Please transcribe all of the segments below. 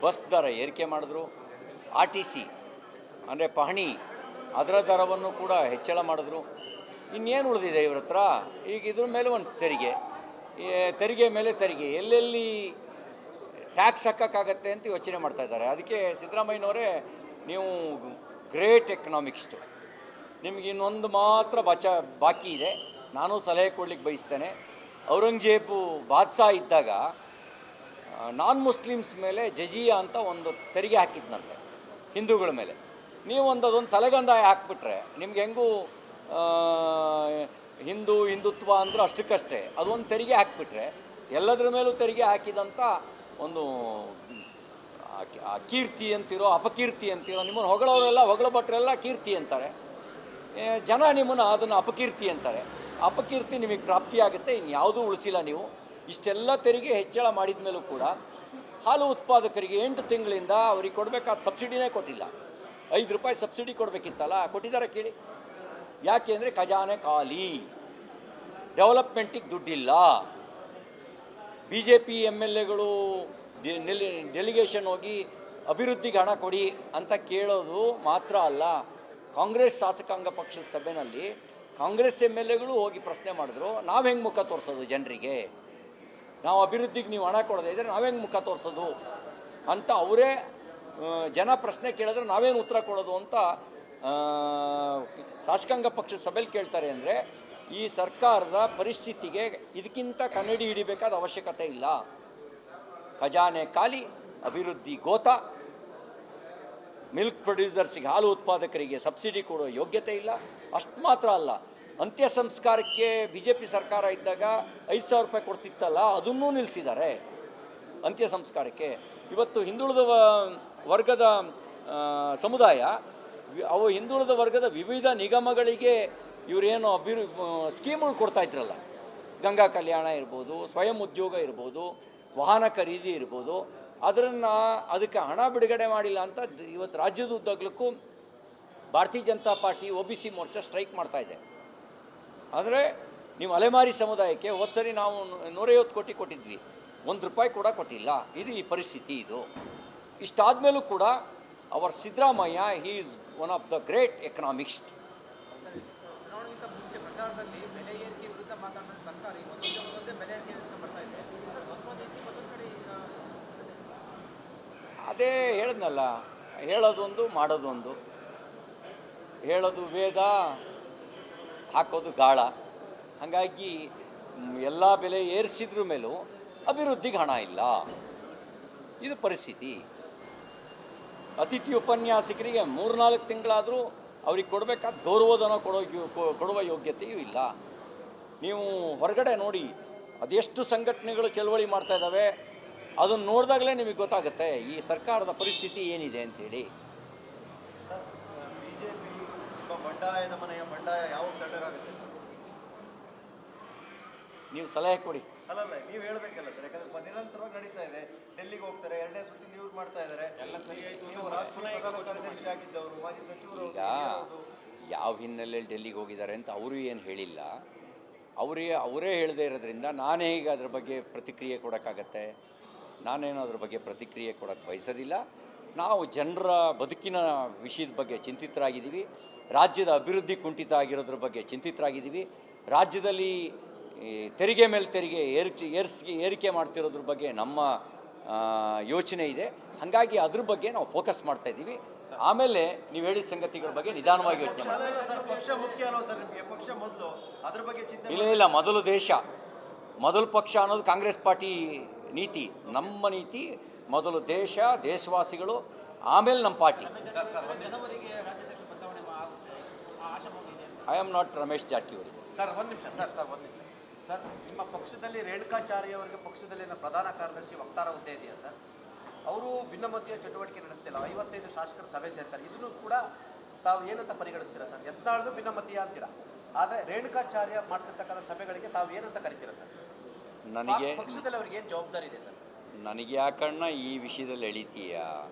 Bus ದರ ಏರಿಕೆ ಮಾಡಿದ್ರು. ಆರ್ ಟಿ ಸಿ ಅಂದರೆ ಪಹಣಿ ಅದರ ದರವನ್ನು ಕೂಡ ಹೆಚ್ಚಳ ಮಾಡಿದ್ರು. ಇನ್ನೇನು ಉಳಿದಿದೆ ಇವ್ರ ಹತ್ರ? ಈಗ ಇದ್ರ ಮೇಲೆ ಒಂದು ತೆರಿಗೆ ಮೇಲೆ ತೆರಿಗೆ, ಎಲ್ಲೆಲ್ಲಿ ಟ್ಯಾಕ್ಸ್ ಹಾಕೋಕ್ಕಾಗತ್ತೆ ಅಂತ ಯೋಚನೆ ಮಾಡ್ತಾ ಇದ್ದಾರೆ. ಅದಕ್ಕೆ ಸಿದ್ದರಾಮಯ್ಯನವರೇ, ನೀವು ಗ್ರೇಟ್ ಎಕನಾಮಿಕ್ಸ್ಟು, ನಿಮಗೆ ಇನ್ನೊಂದು ಮಾತ್ರ ಬಾಕಿ ಇದೆ. ನಾನು ಸಲಹೆ ಕೊಡ್ಲಿಕ್ಕೆ ಬಯಸ್ತೇನೆ. ಔರಂಗಜೇಬು ಬಾದ್ಶಾ ಇದ್ದಾಗ ನಾನ್ ಮುಸ್ಲಿಮ್ಸ್ ಮೇಲೆ ಜಜಿಯಾ ಅಂತ ಒಂದು ತೆರಿಗೆ ಹಾಕಿದ್ನಂತೆ, ಹಿಂದೂಗಳ ಮೇಲೆ. ನೀವು ಅದೊಂದು ತಲೆಗಂದಾಯ ಹಾಕ್ಬಿಟ್ರೆ ನಿಮ್ಗೆ ಹೆಂಗೂ ಹಿಂದುತ್ವ ಅಂದ್ರೆ ಅಷ್ಟಕ್ಕಷ್ಟೇ. ಅದೊಂದು ತೆರಿಗೆ ಹಾಕಿಬಿಟ್ರೆ ಎಲ್ಲದರ ಮೇಲೂ ತೆರಿಗೆ ಹಾಕಿದಂಥ ಒಂದು ಕೀರ್ತಿ ಅಂತಿರೋ ಅಪಕೀರ್ತಿ ಅಂತಿರೋ, ನಿಮ್ಮನ್ನು ಹೊಗಳವರೆಲ್ಲ ಹೊಗಳಭಟ್ರೆಲ್ಲ ಕೀರ್ತಿ ಅಂತಾರೆ, ಜನ ನಿಮ್ಮನ್ನು ಅದನ್ನು ಅಪಕೀರ್ತಿ ಅಂತಾರೆ. ಅಪಕೀರ್ತಿ ನಿಮಗೆ ಪ್ರಾಪ್ತಿಯಾಗುತ್ತೆ, ಇನ್ಯಾವುದೂ ಉಳಿಸಿಲ್ಲ ನೀವು. ಇಷ್ಟೆಲ್ಲ ತೆರಿಗೆ ಹೆಚ್ಚಳ ಮಾಡಿದ ಮೇಲೂ ಕೂಡ ಹಾಲು ಉತ್ಪಾದಕರಿಗೆ 8 ತಿಂಗಳಿಂದ ಅವ್ರಿಗೆ ಕೊಡಬೇಕಾದ ಸಬ್ಸಿಡಿನೇ ಕೊಟ್ಟಿಲ್ಲ. 5 ರೂಪಾಯಿ ಸಬ್ಸಿಡಿ ಕೊಡಬೇಕಿತ್ತಲ್ಲ, ಕೊಟ್ಟಿದ್ದಾರೆ ಕೇಳಿ. ಯಾಕೆ ಅಂದರೆ ಖಜಾನೆ ಖಾಲಿ, ಡೆವಲಪ್ಮೆಂಟಿಗೆ ದುಡ್ಡಿಲ್ಲ. B J P M L ಎಗಳು ಡೆಲಿಗೇಷನ್ ಹೋಗಿ ಅಭಿವೃದ್ಧಿಗೆ ಹಣ ಕೊಡಿ ಅಂತ ಕೇಳೋದು ಮಾತ್ರ ಅಲ್ಲ, ಕಾಂಗ್ರೆಸ್ ಶಾಸಕಾಂಗ ಪಕ್ಷದ ಸಭೆಯಲ್ಲಿ ಕಾಂಗ್ರೆಸ್ ಎಮ್ ಎಲ್ ಎಗಳು ಹೋಗಿ ಪ್ರಶ್ನೆ ಮಾಡಿದ್ರು, ನಾವು ಹೆಂಗೆ ಮುಖ ತೋರಿಸೋದು ಜನರಿಗೆ? ನಾವು ಅಭಿವೃದ್ಧಿಗೆ ನೀವು ಹಣ ಕೊಡದೇ ಇದ್ದರೆ ನಾವೇಂಗೆ ಮುಖ ತೋರಿಸೋದು ಅಂತ ಅವರೇ ಜನ ಪ್ರಶ್ನೆ ಕೇಳಿದ್ರೆ ನಾವೇನು ಉತ್ತರ ಕೊಡೋದು ಅಂತ ಶಾಸಕಾಂಗ ಪಕ್ಷದ ಸಭೆಯಲ್ಲಿ ಕೇಳ್ತಾರೆ. ಅಂದರೆ ಈ ಸರ್ಕಾರದ ಪರಿಸ್ಥಿತಿಗೆ ಇದಕ್ಕಿಂತ ಕನ್ನಡಿ ಹಿಡಿಬೇಕಾದ ಅವಶ್ಯಕತೆ ಇಲ್ಲ. ಖಜಾನೆ ಖಾಲಿ, ಅಭಿವೃದ್ಧಿ ಗೋತ, ಮಿಲ್ಕ್ ಪ್ರೊಡ್ಯೂಸರ್ಸಿಗೆ, ಹಾಲು ಉತ್ಪಾದಕರಿಗೆ ಸಬ್ಸಿಡಿ ಕೊಡೋ ಯೋಗ್ಯತೆ ಇಲ್ಲ. ಅಷ್ಟು ಮಾತ್ರ ಅಲ್ಲ, ಅಂತ್ಯ ಸಂಸ್ಕಾರಕ್ಕೆ ಬಿ ಜೆ ಪಿ ಸರ್ಕಾರ ಇದ್ದಾಗ 5,000 ರೂಪಾಯಿ ಕೊಡ್ತಿತ್ತಲ್ಲ, ಅದನ್ನೂ ನಿಲ್ಲಿಸಿದ್ದಾರೆ ಅಂತ್ಯ ಸಂಸ್ಕಾರಕ್ಕೆ. ಇವತ್ತು ಹಿಂದುಳಿದ ವರ್ಗದ ಸಮುದಾಯ, ಅವು ಹಿಂದುಳಿದ ವರ್ಗದ ವಿವಿಧ ನಿಗಮಗಳಿಗೆ ಇವರೇನು ಸ್ಕೀಮ್ಗಳು ಕೊಡ್ತಾ ಇದ್ರಲ್ಲ, ಗಂಗಾ ಕಲ್ಯಾಣ ಇರ್ಬೋದು, ಸ್ವಯಂ ಉದ್ಯೋಗ ಇರ್ಬೋದು, ವಾಹನ ಖರೀದಿ ಇರ್ಬೋದು, ಅದಕ್ಕೆ ಹಣ ಬಿಡುಗಡೆ ಮಾಡಿಲ್ಲ ಅಂತ ಇವತ್ತು ರಾಜ್ಯದ ಉದ್ದಗಲಕ್ಕೂ ಭಾರತೀಯ Janata party OBC Morcha strike ಮಾಡ್ತಾ ಇದೆ. ಆದರೆ ನೀವು ಅಲೆಮಾರಿ ಸಮುದಾಯಕ್ಕೆ ಹೋದ ಸರಿ ನಾವು 150 ಕೋಟಿ ಕೊಟ್ಟಿದ್ವಿ, 1 ರೂಪಾಯಿ ಕೂಡ ಕೊಟ್ಟಿಲ್ಲ. ಇದು ಈ ಪರಿಸ್ಥಿತಿ. ಇದು ಇಷ್ಟಾದಮೇಲೂ ಕೂಡ our Siddaramaiah, he is one of the great economist. ಅದೇ ಹೇಳಿದ್ನಲ್ಲ, ಹೇಳೋದೊಂದು ಮಾಡೋದೊಂದು. ಹೇಳೋದು ವೇದ, ಹಾಕೋದು ಗಾಳ. ಹಾಗಾಗಿ ಎಲ್ಲ ಬೆಲೆ ಏರಿಸಿದ್ರ ಮೇಲೂ ಅಭಿವೃದ್ಧಿಗೆ ಹಣ ಇಲ್ಲ. ಇದು ಪರಿಸ್ಥಿತಿ. ಅತಿಥಿ ಉಪನ್ಯಾಸಕರಿಗೆ 3-4 ತಿಂಗಳಾದರೂ ಅವ್ರಿಗೆ ಕೊಡಬೇಕಾದ ಗೌರವಧನ ಕೊಡುವ ಯೋಗ್ಯತೆಯೂ ಇಲ್ಲ. ನೀವು ಹೊರಗಡೆ ನೋಡಿ, ಅದೆಷ್ಟು ಸಂಘಟನೆಗಳು ಚಳವಳಿ ಮಾಡ್ತಾ ಇದ್ದಾವೆ, ಅದನ್ನು ನೋಡಿದಾಗಲೇ ನಿಮಗೆ ಗೊತ್ತಾಗುತ್ತೆ ಈ ಸರ್ಕಾರದ ಪರಿಸ್ಥಿತಿ ಏನಿದೆ ಅಂಥೇಳಿ. ನೀವು ಸಲಹೆ ಕೊಡಿ. ಅಲ್ಲಲ್ಲ, ನೀವು ಹೇಳಬೇಕಲ್ಲ ಸರ್, ಯಾಕಂದ್ರೆ ನಿರಂತರವಾಗಿ ನಡೀತಾ ಇದೆ. ಡೆಲ್ಲಿಗೆ ಹೋಗ್ತಾರೆ, 2ನೇ ಸುತ್ತಿ ನೀವು ಮಾಡ್ತಾ ಇದ್ದಾರೆ. ನೀವು ರಾಷ್ಟ್ರೀಯ ಪ್ರಧಾನ ಕಾರ್ಯದರ್ಶಿ ಆಗಿದ್ದವರು, ಮಾಜಿ ಸಚಿವರು. ಈಗ ಯಾವ ಹಿನ್ನೆಲೆಯಲ್ಲಿ ಡೆಲ್ಲಿಗೆ ಹೋಗಿದ್ದಾರೆ ಅಂತ ಅವರು ಏನು ಹೇಳಿಲ್ಲ. ಅವರೇ ಹೇಳದೇ ಇರೋದ್ರಿಂದ ನಾನೇ ಈಗ ಅದ್ರ ಬಗ್ಗೆ ಪ್ರತಿಕ್ರಿಯೆ ಕೊಡೋಕ್ಕಾಗತ್ತೆ? ನಾನೇನು ಅದ್ರ ಬಗ್ಗೆ ಪ್ರತಿಕ್ರಿಯೆ ಕೊಡೋಕ್ಕೆ ಬಯಸೋದಿಲ್ಲ. ನಾವು ಜನರ ಬದುಕಿನ ವಿಷಯದ ಬಗ್ಗೆ ಚಿಂತಿತರಾಗಿದ್ದೀವಿ. ರಾಜ್ಯದ ಅಭಿವೃದ್ಧಿ ಕುಂಠಿತ ಆಗಿರೋದ್ರ ಬಗ್ಗೆ ಚಿಂತಿತರಾಗಿದ್ದೀವಿ. ರಾಜ್ಯದಲ್ಲಿ ತೆರಿಗೆ ಮೇಲೆ ತೆರಿಗೆ ಏರಿಕೆ ಮಾಡ್ತಿರೋದ್ರ ಬಗ್ಗೆ ನಮ್ಮ ಯೋಚನೆ ಇದೆ. ಹಾಗಾಗಿ ಅದ್ರ ಬಗ್ಗೆ ನಾವು ಫೋಕಸ್ ಮಾಡ್ತಾ ಇದ್ದೀವಿ. ಆಮೇಲೆ ನೀವು ಹೇಳಿದ ಸಂಗತಿಗಳ ಬಗ್ಗೆ ನಿಧಾನವಾಗಿ ಯೋಚನೆ ಮಾಡಿ. ಇಲ್ಲ, ಮೊದಲು ದೇಶ, ಮೊದಲು ಪಕ್ಷ ಅನ್ನೋದು ಕಾಂಗ್ರೆಸ್ ಪಾರ್ಟಿ ನೀತಿ. ನಮ್ಮ ನೀತಿ ಮೊದಲು ದೇಶ, ದೇಶವಾಸಿಗಳು, ಆಮೇಲೆ ನಮ್ಮ party. I am not Ramesh Jarkiholi. Sir ಒಂದು ನಿಮಿಷ ಸರ್, ನಿಮ್ಮ ಪಕ್ಷದಲ್ಲಿ ರೇಣುಕಾಚಾರ್ಯ ಅವರಿಗೆ ಪಕ್ಷದಲ್ಲಿ ಪ್ರಧಾನ ಕಾರ್ಯದರ್ಶಿ ವಕ್ತಾರ ಹುದ್ದೆ ಇದೆಯಾ ಸರ್? ಅವರು ಭಿನ್ನಮತೀಯ ಚಟುವಟಿಕೆ ನಡೆಸ್ತಿಲ್ಲ. 55 ಶಾಸಕರ ಸಭೆ ಸೇರ್ತಾರೆ. ಇದನ್ನು ಕೂಡ ತಾವು ಏನಂತ ಪರಿಗಣಿಸ್ತೀರಾ ಸರ್? ಯತ್ನಾಳ್ದು ಭಿನ್ನಮತೀಯ ಅಂತೀರಾ, ಆದರೆ ರೇಣುಕಾಚಾರ್ಯ ಮಾಡ್ತಿರ್ತಕ್ಕಂಥ ಸಭೆಗಳಿಗೆ ತಾವು ಏನಂತ ಕರಿತೀರಾ ಸರ್? ನನಗೆ ಪಕ್ಷದಲ್ಲಿ ಅವ್ರಿಗೆ ಏನು ಜವಾಬ್ದಾರಿ ಇದೆ ಸರ್? ನನಗೆ ಯಾಕಣ್ಣ ಈ ವಿಷಯದಲ್ಲಿ ಎಳಿತೀಯಾ?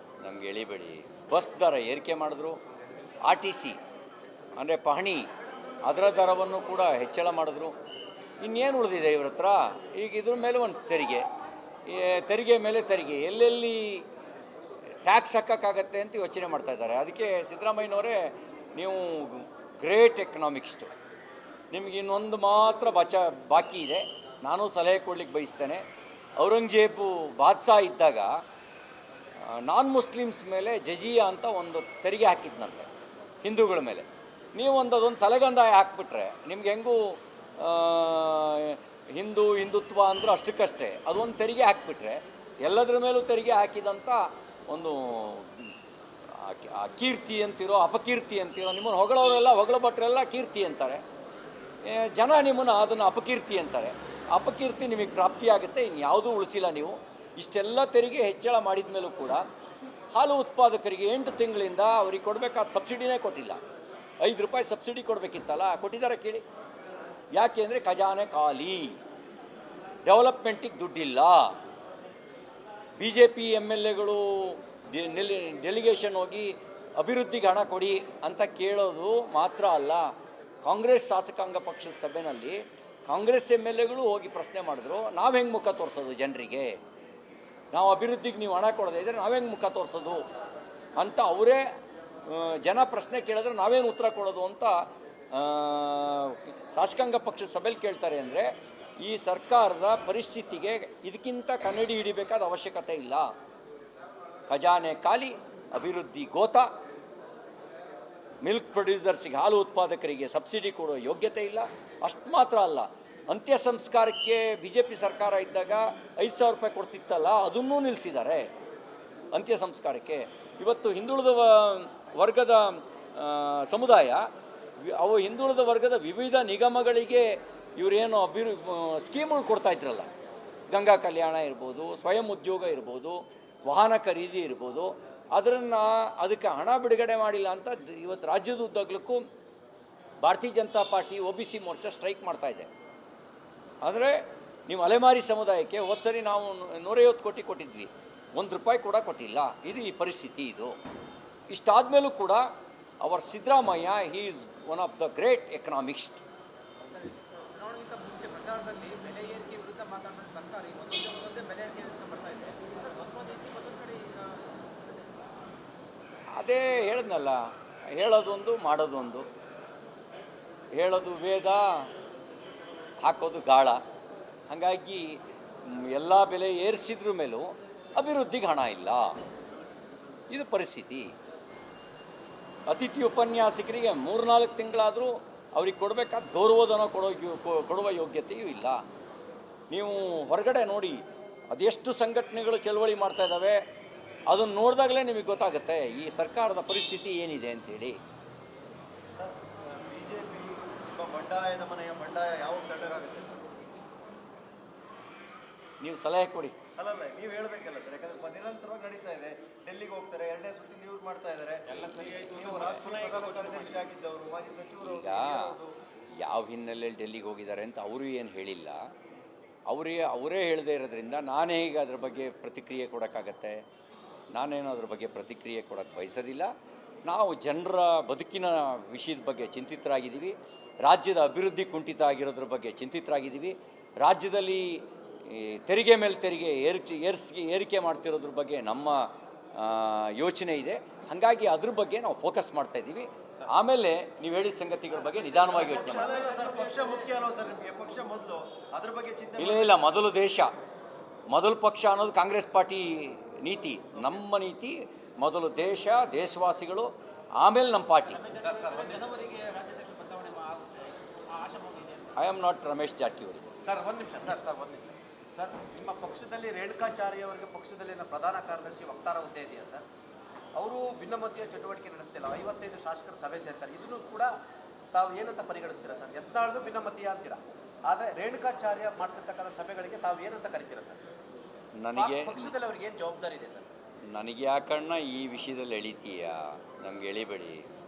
ನಮ್ಗೆ ಎಳಿಬೇಡಿ. ಬಸ್ ದರ ಏರಿಕೆ ಮಾಡಿದ್ರು. ಆರ್ ಟಿ ಸಿ ಅಂದರೆ ಪಹಣಿ ಅದರ ದರವನ್ನು ಕೂಡ ಹೆಚ್ಚಳ ಮಾಡಿದ್ರು. ಇನ್ನೇನು ಉಳಿದಿದೆ ಇವ್ರ ಹತ್ರ? ಈಗ ಇದ್ರ ಮೇಲೆ ಒಂದು ತೆರಿಗೆ ಮೇಲೆ ತೆರಿಗೆ, ಎಲ್ಲೆಲ್ಲಿ ಟ್ಯಾಕ್ಸ್ ಹಾಕೋಕ್ಕಾಗತ್ತೆ ಅಂತ ಯೋಚನೆ ಮಾಡ್ತಾ ಇದ್ದಾರೆ. ಅದಕ್ಕೆ ಸಿದ್ದರಾಮಯ್ಯನವರೇ, ನೀವು ಗ್ರೇಟ್ ಎಕನಾಮಿಕ್ಸ್ಟು, ನಿಮಗೆ ಇನ್ನೊಂದು ಮಾತ್ರ ಬಾಕಿ ಇದೆ. ನಾನು ಸಲಹೆ ಕೊಡ್ಲಿಕ್ಕೆ ಬಯಸ್ತೇನೆ. ಔರಂಗಜೇಬು ಬಾದ್ಶಾ ಇದ್ದಾಗ ನಾನ್ ಮುಸ್ಲಿಮ್ಸ್ ಮೇಲೆ ಜಜಿಯಾ ಅಂತ ಒಂದು ತೆರಿಗೆ ಹಾಕಿದ್ನಂತೆ ಹಿಂದೂಗಳ ಮೇಲೆ. ನೀವು ಅದೊಂದು ತಲೆಗಂದಾಯ ಹಾಕ್ಬಿಟ್ರೆ ನಿಮ್ಗೆ ಹೆಂಗೂ ಹಿಂದುತ್ವ ಅಂದ್ರೆ ಅಷ್ಟಕ್ಕಷ್ಟೇ. ಅದೊಂದು ತೆರಿಗೆ ಹಾಕಿಬಿಟ್ರೆ ಎಲ್ಲದರ ಮೇಲೂ ತೆರಿಗೆ ಹಾಕಿದಂಥ ಒಂದು ಕೀರ್ತಿ ಅಂತಿರೋ ಅಪಕೀರ್ತಿ ಅಂತಿರೋ, ನಿಮ್ಮನ್ನು ಹೊಗಳವರೆಲ್ಲ ಹೊಗಳಭಟ್ರೆಲ್ಲ ಕೀರ್ತಿ ಅಂತಾರೆ, ಜನ ನಿಮ್ಮನ್ನು ಅದನ್ನು ಅಪಕೀರ್ತಿ ಅಂತಾರೆ. ಅಪಕೀರ್ತಿ ನಿಮಗೆ ಪ್ರಾಪ್ತಿಯಾಗುತ್ತೆ, ಇನ್ಯಾವುದೂ ಉಳಿಸಿಲ್ಲ ನೀವು. ಇಷ್ಟೆಲ್ಲ ತೆರಿಗೆ ಹೆಚ್ಚಳ ಮಾಡಿದ ಮೇಲೂ ಕೂಡ ಹಾಲು ಉತ್ಪಾದಕರಿಗೆ 8 ತಿಂಗಳಿಂದ ಅವ್ರಿಗೆ ಕೊಡಬೇಕಾದ ಸಬ್ಸಿಡಿನೇ ಕೊಟ್ಟಿಲ್ಲ. 5 ರೂಪಾಯಿ ಸಬ್ಸಿಡಿ ಕೊಡಬೇಕಿತ್ತಲ್ಲ, ಕೊಟ್ಟಿದ್ದಾರೆ ಕೇಳಿ. ಯಾಕೆ ಅಂದರೆ ಖಜಾನೆ ಖಾಲಿ, ಡೆವಲಪ್ಮೆಂಟಿಗೆ ದುಡ್ಡಿಲ್ಲ. BJP MLAಗಳು ಡೆಲಿಗೇಷನ್ ಹೋಗಿ ಅಭಿವೃದ್ಧಿಗೆ ಹಣ ಕೊಡಿ ಅಂತ ಕೇಳೋದು ಮಾತ್ರ ಅಲ್ಲ, ಕಾಂಗ್ರೆಸ್ ಶಾಸಕಾಂಗ ಪಕ್ಷದ ಸಭೆಯಲ್ಲಿ ಕಾಂಗ್ರೆಸ್ MLAಗಳು ಹೋಗಿ ಪ್ರಶ್ನೆ ಮಾಡಿದ್ರು, ನಾವು ಹೆಂಗೆ ಮುಖ ತೋರಿಸೋದು ಜನರಿಗೆ, ನಾವು ಅಭಿವೃದ್ಧಿಗೆ ನೀವು ಹಣ ಕೊಡದೇ ಇದ್ದರೆ ನಾವೆಂಗೆ ಮುಖ ತೋರಿಸೋದು ಅಂತ ಅವರೇ ಜನ ಪ್ರಶ್ನೆ ಕೇಳಿದ್ರೆ ನಾವೇನು ಉತ್ತರ ಕೊಡೋದು ಅಂತ ಶಾಸಕಾಂಗ ಪಕ್ಷದ ಸಭೆಯಲ್ಲಿ ಕೇಳ್ತಾರೆ. ಅಂದರೆ ಈ ಸರ್ಕಾರದ ಪರಿಸ್ಥಿತಿಗೆ ಇದಕ್ಕಿಂತ ಕನ್ನಡಿ ಹಿಡಿಬೇಕಾದ ಅವಶ್ಯಕತೆ ಇಲ್ಲ. ಖಜಾನೆ ಖಾಲಿ, ಅಭಿವೃದ್ಧಿ ಗೋತ, ಮಿಲ್ಕ್ ಪ್ರೊಡ್ಯೂಸರ್ಸಿಗೆ ಹಾಲು ಉತ್ಪಾದಕರಿಗೆ ಸಬ್ಸಿಡಿ ಕೊಡೋ ಯೋಗ್ಯತೆ ಇಲ್ಲ. ಅಷ್ಟು ಮಾತ್ರ ಅಲ್ಲ, ಅಂತ್ಯ ಸಂಸ್ಕಾರಕ್ಕೆ BJP ಸರ್ಕಾರ ಇದ್ದಾಗ 5,000 ರೂಪಾಯಿ ಕೊಡ್ತಿತ್ತಲ್ಲ, ಅದನ್ನೂ ನಿಲ್ಲಿಸಿದ್ದಾರೆ ಅಂತ್ಯ ಸಂಸ್ಕಾರಕ್ಕೆ. ಇವತ್ತು ಹಿಂದುಳಿದ ವರ್ಗದ ಸಮುದಾಯ, ಅವು ಹಿಂದುಳಿದ ವರ್ಗದ ವಿವಿಧ ನಿಗಮಗಳಿಗೆ ಇವರೇನು ಸ್ಕೀಮ್ಗಳು ಕೊಡ್ತಾ ಇದ್ರಲ್ಲ, ಗಂಗಾ ಕಲ್ಯಾಣ ಇರ್ಬೋದು, ಸ್ವಯಂ ಉದ್ಯೋಗ ಇರ್ಬೋದು, ವಾಹನ ಖರೀದಿ ಇರ್ಬೋದು, ಅದಕ್ಕೆ ಹಣ ಬಿಡುಗಡೆ ಮಾಡಿಲ್ಲ ಅಂತ ಇವತ್ತು ರಾಜ್ಯದ ಉದ್ದಗಲಕ್ಕೂ ಭಾರತೀಯ Janata party OBC Morcha strike ಮಾಡ್ತಾ ಇದೆ. ಆದರೆ ನೀವು ಅಲೆಮಾರಿ ಸಮುದಾಯಕ್ಕೆ ಹೋದ ಸರಿ ನಾವು 150 ಕೋಟಿ ಕೊಟ್ಟಿದ್ವಿ, 1 ರೂಪಾಯಿ ಕೂಡ ಕೊಟ್ಟಿಲ್ಲ. ಇದು ಈ ಪರಿಸ್ಥಿತಿ. ಇದು ಇಷ್ಟಾದಮೇಲೂ ಕೂಡ our Siddaramaiah, he is one of the great economist. ಚುನಾವಣೆಗಿಂತ ಮುಂಚೆ ಪ್ರಚಾರದಲ್ಲಿ ಬೆಲೆ ಏರಿಕೆ ವಿರುದ್ಧ ಮಾತಾಡಿದ ಸರ್ಕಾರ ಒಂದೊಂದೇ ಬೆಲೆ ಏರಿಕೆ ಬರ್ತಾ ಇದೆ. ಅದೇ ಹೇಳಿದ್ನಲ್ಲ, ಹೇಳೋದೊಂದು ಮಾಡೋದೊಂದು. ಹೇಳೋದು ವೇದ, ಹಾಕೋದು ಗಾಳ. ಹಾಗಾಗಿ ಎಲ್ಲ ಬೆಲೆ ಏರಿಸಿದ್ರ ಮೇಲೂ ಅಭಿವೃದ್ಧಿಗೆ ಹಣ ಇಲ್ಲ. ಇದು ಪರಿಸ್ಥಿತಿ. ಅತಿಥಿ ಉಪನ್ಯಾಸಕರಿಗೆ 3-4 ತಿಂಗಳಾದರೂ ಅವ್ರಿಗೆ ಕೊಡಬೇಕಾದ ಗೌರವಧನ ಕೊಡುವ ಯೋಗ್ಯತೆಯೂ ಇಲ್ಲ. ನೀವು ಹೊರಗಡೆ ನೋಡಿ, ಅದೆಷ್ಟು ಸಂಘಟನೆಗಳು ಚಳವಳಿ ಮಾಡ್ತಾ ಇದ್ದಾವೆ, ಅದನ್ನು ನೋಡಿದಾಗಲೇ ನಿಮಗೆ ಗೊತ್ತಾಗುತ್ತೆ ಈ ಸರ್ಕಾರದ ಪರಿಸ್ಥಿತಿ ಏನಿದೆ ಅಂಥೇಳಿ. BJP ಬಂಡಾಯದ ಮನೆಯ ಬಂಡಾಯ ಯಾವ ತಣ್ಣಗಾಗುತ್ತೆ ಸರ್? ನೀವು ಸಲಹೆ ಕೊಡಿ. ಅಲ್ಲ, ನೀವು ಹೇಳಬೇಕಲ್ಲ ಸರ್, ಯಾಕಂದ್ರೆ ನಿರಂತರವಾಗಿ ನಡೀತಾ ಇದೆ. ಡೆಲ್ಲಿಗೆ ಹೋಗ್ತಾರೆ, 2ನೇ ಸುತ್ತಿ ನೀವು ಮಾಡ್ತಾ ಇದ್ದಾರೆ. ನೀವು ರಾಷ್ಟ್ರೀಯ ಪ್ರಧಾನ ಕಾರ್ಯದರ್ಶಿ ಆಗಿದ್ದವರು, ಮಾಜಿ ಸಚಿವರು. ಈಗ ಯಾವ ಹಿನ್ನೆಲೆಯಲ್ಲಿ ಡೆಲ್ಲಿಗೆ ಹೋಗಿದ್ದಾರೆ ಅಂತ ಅವರು ಏನು ಹೇಳಿಲ್ಲ. ಅವರೇ ಹೇಳದೇ ಇರೋದ್ರಿಂದ ನಾನೇ ಈಗ ಅದ್ರ ಬಗ್ಗೆ ಪ್ರತಿಕ್ರಿಯೆ ಕೊಡೋಕ್ಕಾಗತ್ತೆ? ನಾನೇನು ಅದ್ರ ಬಗ್ಗೆ ಪ್ರತಿಕ್ರಿಯೆ ಕೊಡೋಕ್ಕೆ ಬಯಸೋದಿಲ್ಲ. ನಾವು ಜನರ ಬದುಕಿನ ವಿಷಯದ ಬಗ್ಗೆ ಚಿಂತಿತರಾಗಿದ್ದೀವಿ. ರಾಜ್ಯದ ಅಭಿವೃದ್ಧಿ ಕುಂಠಿತ ಆಗಿರೋದ್ರ ಬಗ್ಗೆ ಚಿಂತಿತರಾಗಿದ್ದೀವಿ. ರಾಜ್ಯದಲ್ಲಿ ತೆರಿಗೆ ಮೇಲೆ ತೆರಿಗೆ ಏರಿಕೆ ಮಾಡ್ತಿರೋದ್ರ ಬಗ್ಗೆ ನಮ್ಮ ಯೋಚನೆ ಇದೆ. ಹಾಗಾಗಿ ಅದ್ರ ಬಗ್ಗೆ ನಾವು ಫೋಕಸ್ ಮಾಡ್ತಾ ಇದ್ದೀವಿ. ಆಮೇಲೆ ನೀವು ಹೇಳಿದ ಸಂಗತಿಗಳ ಬಗ್ಗೆ ನಿಧಾನವಾಗಿ ಯೋಚನೆ ಮಾಡಿ. ಇಲ್ಲ, ಮೊದಲು ದೇಶ, ಮೊದಲು ಪಕ್ಷ ಅನ್ನೋದು ಕಾಂಗ್ರೆಸ್ ಪಾರ್ಟಿ ನೀತಿ. ನಮ್ಮ ನೀತಿ ಮೊದಲು ದೇಶ, ದೇಶವಾಸಿಗಳು, ಆಮೇಲೆ ನಮ್ಮ party. I am not Ramesh Jarkiholi. Sir ಒಂದು ನಿಮಿಷ ಸರ್, ನಿಮ್ಮ ಪಕ್ಷದಲ್ಲಿ ರೇಣುಕಾಚಾರ್ಯ ಅವರಿಗೆ ಪಕ್ಷದಲ್ಲಿನ ಪ್ರಧಾನ ಕಾರ್ಯದರ್ಶಿ ವಕ್ತಾರ ಹುದ್ದೆ ಇದೆಯಾ ಸರ್? ಅವರು ಭಿನ್ನಮತೀಯ ಚಟುವಟಿಕೆ ನಡೆಸ್ತಿಲ್ಲ, 55 ಶಾಸಕರ ಸಭೆ ಸೇರ್ತಾರೆ. ಇದನ್ನು ಕೂಡ ತಾವು ಏನಂತ ಪರಿಗಣಿಸ್ತೀರಾ ಸರ್? ಯತ್ನಾಳ್ದು ಭಿನ್ನಮತೀಯ ಅಂತೀರಾ, ಆದರೆ ರೇಣುಕಾಚಾರ್ಯ ಮಾಡ್ತಿರ್ತಕ್ಕಂಥ ಸಭೆಗಳಿಗೆ ತಾವು ಏನಂತ ಕರಿತೀರಾ ಸರ್? ನನಗೆ ಪಕ್ಷದಲ್ಲಿ ಅವ್ರಿಗೆ ಏನು ಜವಾಬ್ದಾರಿ ಇದೆ ಸರ್? ನನಗೆ ಯಾಕಣ್ಣ ಈ ವಿಷಯದಲ್ಲಿ ಎಳಿತೀಯಾ? ನಮ್ಗೆ ಎಳಿಬೇಡಿ.